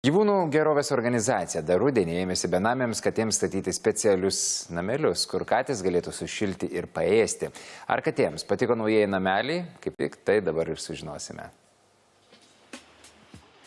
Gyvūnų gerovės organizacija dar rudenį ėmėsi benamiams katėms statyti specialius namelius, kur katės galėtų sušilti ir paėsti. Ar katėms patiko naujieji nameliai? Kaip tik tai dabar ir sužinosime.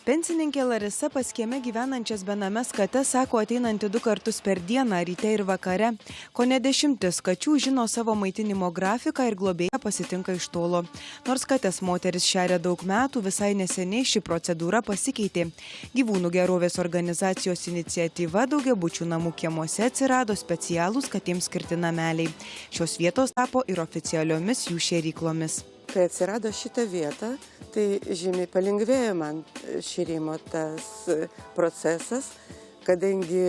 Pensininkė Larisa pas kieme gyvenančias benames kates sako ateinanti 2 kartus per dieną, ryte ir vakare. Kone 10 kačių žino savo maitinimo grafiką ir globėją pasitinka iš tolo. Nors kates moteris šeria daug metų, visai neseniai ši procedūra pasikeitė. Gyvūnų gerovės organizacijos iniciatyva daugiabučių namų kiemuose atsirado specialūs katėms skirti nameliai. Šios vietos tapo ir oficialiomis jų šėryklomis. Kai atsirado šitą vietą, tai žymiai palengvėjo man šėrimo tas procesas, kadangi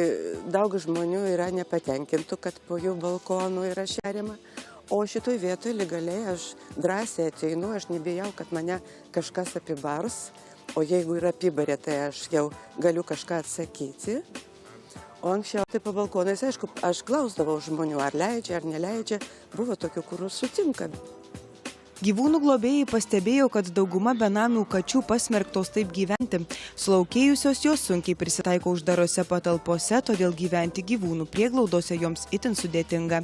daug žmonių yra nepatenkintų, kad po jų balkonų yra šeriama. O šitoj vietoje legaliai aš drąsiai ateinu, aš nebijau, kad mane kažkas apibars, o jeigu yra apibarė, tai aš jau galiu kažką atsakyti. O anksčiau tai po balkonais, aišku, aš klausdavau žmonių, ar leidžia, ar neleidžia, buvo tokių, kur sutinka. Gyvūnų globėjai pastebėjo, kad dauguma benamių kačių pasmerktos taip gyventi. Sulaukėjusios jos sunkiai prisitaiko uždarose patalpose, todėl gyventi gyvūnų prieglaudose joms itin sudėtinga.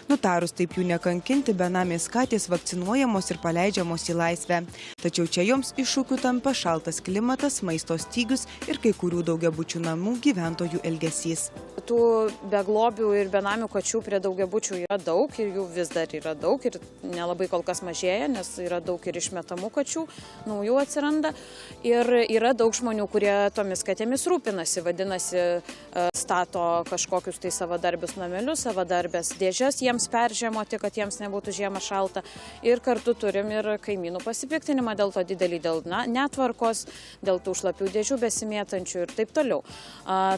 Nutarus taip jų nekankinti, benamės katės vakcinuojamos ir paleidžiamos į laisvę. Tačiau čia joms iššūkių tampa šaltas klimatas, maisto stygius ir kai kurių daugiabučių namų gyventojų elgesys. Tų beglobių ir benamių kačių prie daugiabučių yra daug ir jų vis dar yra daug ir nelabai kol kas mažėja, nes yra daug ir išmetamų kačių, naujų atsiranda. Ir yra daug žmonių, kurie tomis katėmis rūpinasi, vadinasi, stato kažkokius tai savadarbius namelius, savadarbės dėžes jiems peržiemoti, kad jiems nebūtų žiemą šalta. Ir kartu turim ir kaimynų pasipiktinimą dėl to didelį, dėl netvarkos, dėl tų šlapių dėžių besimėtančių ir taip toliau.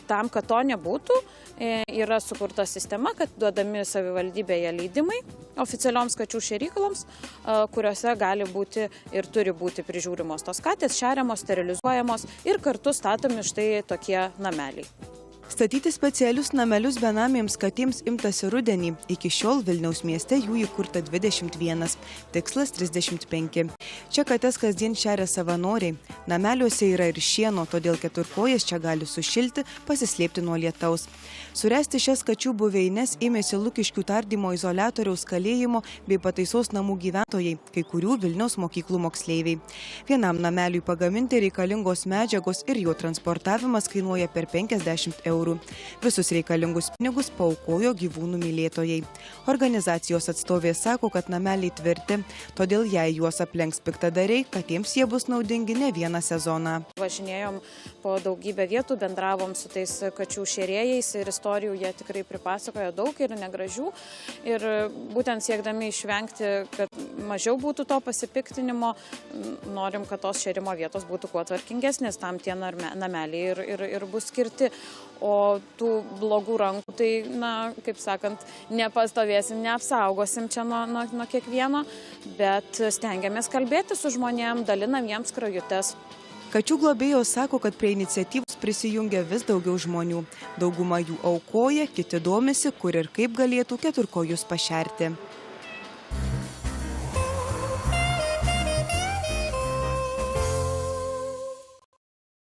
Tam, kad to nebūtų, yra sukurta sistema, kad duodami savivaldybėje leidimai oficialioms kačių šėrykloms, kuriuose gali būti ir turi būti prižiūrimos tos katės, šeriamos, sterilizuojamos ir kartu statomi štai tokie nameliai. Statyti specialius namelius benamėms katėms imtasi rudenį. Iki šiol Vilniaus mieste jų įkurta 21, tikslas 35. Čia kates kasdien šeria savanoriai. Nameliuose yra ir šieno, todėl keturkojas čia gali sušilti, pasislėpti nuo lietaus. Suresti šias kačių buveines ėmėsi Lukiškių tardymo izoliatoriaus kalėjimo bei pataisos namų gyventojai, kai kurių Vilniaus mokyklų moksleiviai. Vienam nameliui pagaminti reikalingos medžiagos ir jo transportavimas kainuoja per 50 eurų. Visus reikalingus pinigus paaukojo gyvūnų mylėtojai. Organizacijos atstovė sako, kad nameliai tvirti, todėl jei juos aplenks piktadariai, katėms jie bus naudingi ne vieną sezoną. Važinėjom po daugybę vietų, bendravom su tais kačių šėrėjais ir istorijų jie tikrai pripasakojo daug ir negražių. Ir būtent siekdami išvengti, kad mažiau būtų to pasipiktinimo, norim, kad tos šėrimo vietos būtų kuo tvarkingesnės, tam tie nameliai ir bus skirti. O tų blogų rankų, tai, kaip sakant, nepastovėsim, neapsaugosim čia nuo kiekvieno, bet stengiamės kalbėti su žmonėm, dalinam jiems skrajutes. Kačių globėjos sako, kad prie iniciatyvos prisijungia vis daugiau žmonių. Dauguma jų aukoja, kiti domisi, kur ir kaip galėtų keturkojus pašerti.